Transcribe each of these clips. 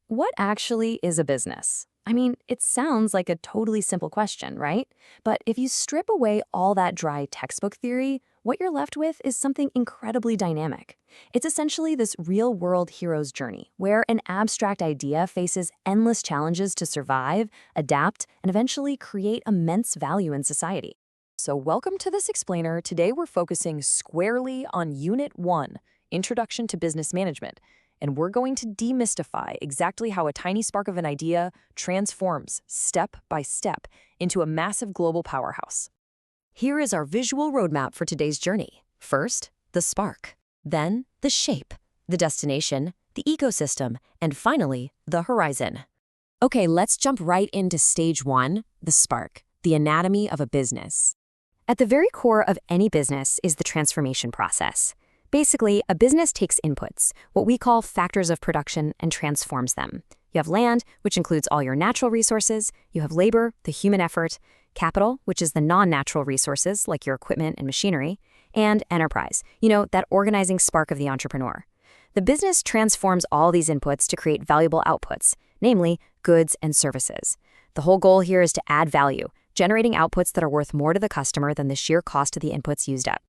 What actually is a business? I mean, it sounds like a totally simple question, right? But if you strip away all that dry textbook theory, what you're left with is something incredibly dynamic. It's essentially this real-world hero's journey, where an abstract idea faces endless challenges to survive, adapt, and eventually create immense value in society. So welcome to this explainer. Today we're focusing squarely on Unit 1, Introduction to Business Management, and we're going to demystify exactly how a tiny spark of an idea transforms, step by step, into a massive global powerhouse. Here is our visual roadmap for today's journey. First, the spark, then the shape, the destination, the ecosystem, and finally, the horizon. Okay, let's jump right into stage 1, the spark, the anatomy of a business. At the very core of any business is the transformation process. Basically, a business takes inputs, what we call factors of production, and transforms them. You have land, which includes all your natural resources. You have labor, the human effort, capital, which is the non-natural resources like your equipment and machinery, and enterprise, that organizing spark of the entrepreneur. The business transforms all these inputs to create valuable outputs, namely goods and services. The whole goal here is to add value, generating outputs that are worth more to the customer than the sheer cost of the inputs used up.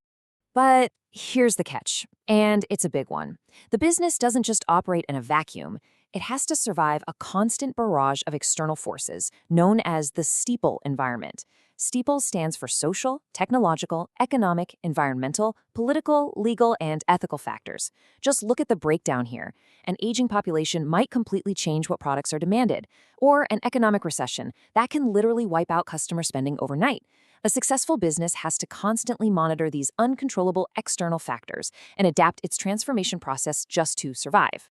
But here's the catch, and it's a big one. The business doesn't just operate in a vacuum. It has to survive a constant barrage of external forces, known as the steeple environment. Steeple stands for social, technological, economic, environmental, political, legal, and ethical factors. Just look at the breakdown here. An aging population might completely change what products are demanded, or an economic recession that can literally wipe out customer spending overnight. A successful business has to constantly monitor these uncontrollable external factors and adapt its transformation process just to survive.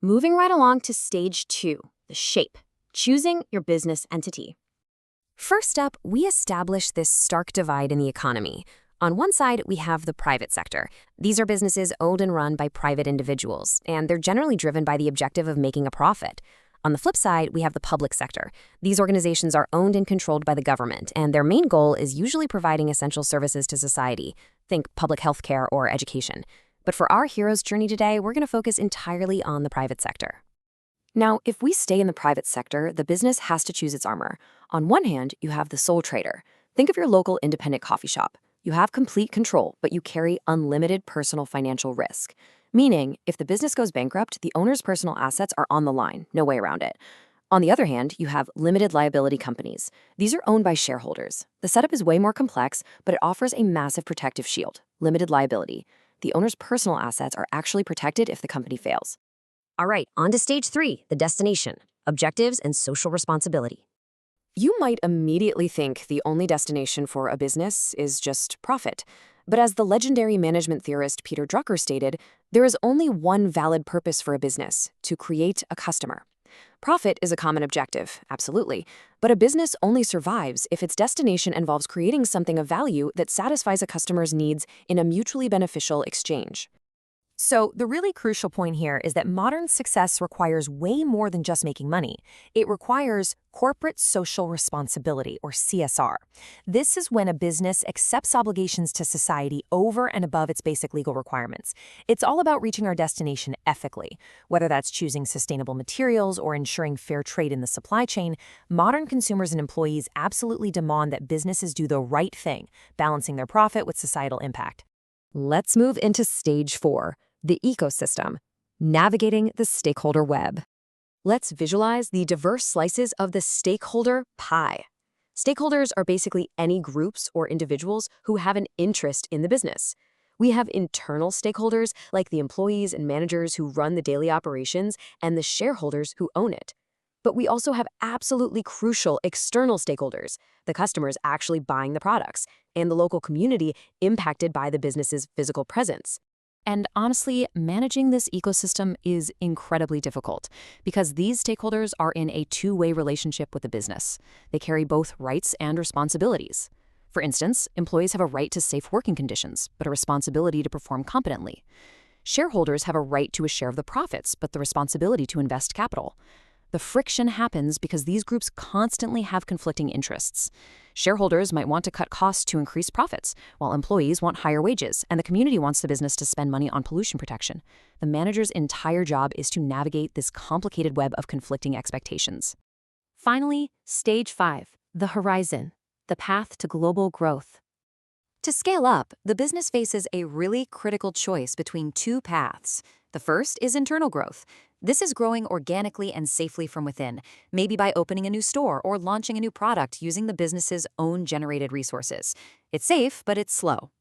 Moving right along to stage 2, the shape, choosing your business entity. First up, we establish this stark divide in the economy. On one side, we have the private sector. These are businesses owned and run by private individuals, and they're generally driven by the objective of making a profit. On the flip side, we have the public sector. These organizations are owned and controlled by the government, and their main goal is usually providing essential services to society. Think public health care or education. But for our hero's journey today, we're going to focus entirely on the private sector. Now, if we stay in the private sector, the business has to choose its armor. On one hand, you have the sole trader. Think of your local independent coffee shop. You have complete control, but you carry unlimited personal financial risk. Meaning, if the business goes bankrupt, the owner's personal assets are on the line, no way around it. On the other hand, you have limited liability companies. These are owned by shareholders. The setup is way more complex, but it offers a massive protective shield, limited liability. The owner's personal assets are actually protected if the company fails. All right, on to stage 3, the destination, objectives and social responsibility. You might immediately think the only destination for a business is just profit. But as the legendary management theorist Peter Drucker stated, there is only one valid purpose for a business: to create a customer. Profit is a common objective, absolutely, but a business only survives if its destination involves creating something of value that satisfies a customer's needs in a mutually beneficial exchange. So the really crucial point here is that modern success requires way more than just making money. It requires corporate social responsibility, or CSR. This is when a business accepts obligations to society over and above its basic legal requirements. It's all about reaching our destination ethically. Whether that's choosing sustainable materials or ensuring fair trade in the supply chain, modern consumers and employees absolutely demand that businesses do the right thing, balancing their profit with societal impact. Let's move into stage 4. The ecosystem, navigating the stakeholder web. Let's visualize the diverse slices of the stakeholder pie. Stakeholders are basically any groups or individuals who have an interest in the business. We have internal stakeholders like the employees and managers who run the daily operations and the shareholders who own it. But we also have absolutely crucial external stakeholders, the customers actually buying the products, and the local community impacted by the business's physical presence. And honestly, managing this ecosystem is incredibly difficult because these stakeholders are in a two-way relationship with the business. They carry both rights and responsibilities. For instance, employees have a right to safe working conditions, but a responsibility to perform competently. Shareholders have a right to a share of the profits, but the responsibility to invest capital. The friction happens because these groups constantly have conflicting interests. Shareholders might want to cut costs to increase profits, while employees want higher wages, and the community wants the business to spend money on pollution protection. The manager's entire job is to navigate this complicated web of conflicting expectations. Finally, stage 5, the horizon, the path to global growth. To scale up, the business faces a really critical choice between two paths. The first is internal growth. This is growing organically and safely from within, maybe by opening a new store or launching a new product using the business's own generated resources. It's safe, but it's slow.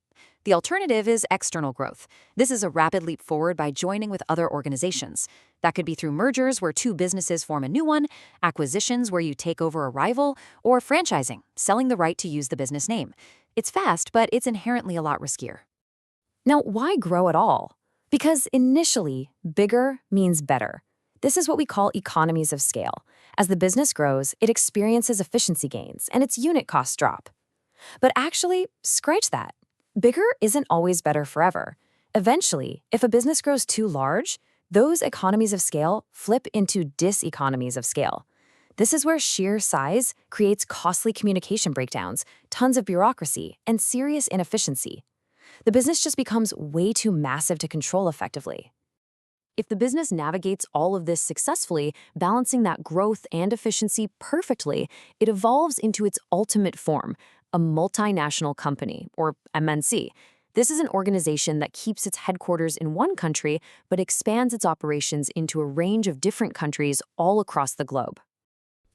The alternative is external growth. This is a rapid leap forward by joining with other organizations. That could be through mergers where two businesses form a new one, acquisitions where you take over a rival, or franchising, selling the right to use the business name. It's fast, but it's inherently a lot riskier. Now, why grow at all? Because initially, bigger means better. This is what we call economies of scale. As the business grows, it experiences efficiency gains and its unit costs drop. But actually, scratch that. Bigger isn't always better forever. Eventually, if a business grows too large, those economies of scale flip into diseconomies of scale. This is where sheer size creates costly communication breakdowns, tons of bureaucracy, and serious inefficiency. The business just becomes way too massive to control effectively. If the business navigates all of this successfully, balancing that growth and efficiency perfectly, it evolves into its ultimate form, a multinational company, or MNC. This is an organization that keeps its headquarters in one country, but expands its operations into a range of different countries all across the globe.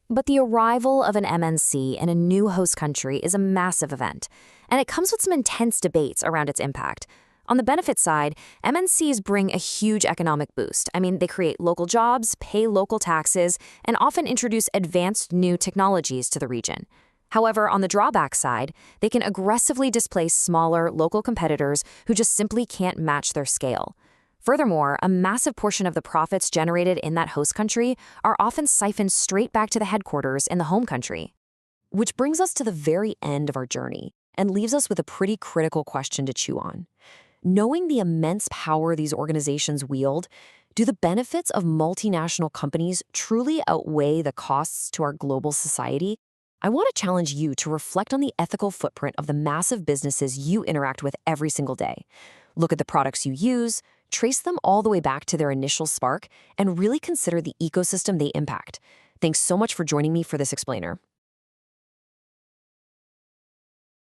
But the arrival of an MNC in a new host country is a massive event, and it comes with some intense debates around its impact. On the benefit side, MNCs bring a huge economic boost. They create local jobs, pay local taxes, and often introduce advanced new technologies to the region. However, on the drawback side, they can aggressively displace smaller, local competitors who just simply can't match their scale. Furthermore, a massive portion of the profits generated in that host country are often siphoned straight back to the headquarters in the home country. Which brings us to the very end of our journey and leaves us with a pretty critical question to chew on. Knowing the immense power these organizations wield, do the benefits of multinational companies truly outweigh the costs to our global society? I want to challenge you to reflect on the ethical footprint of the massive businesses you interact with every single day. Look at the products you use, trace them all the way back to their initial spark, and really consider the ecosystem they impact. Thanks so much for joining me for this explainer.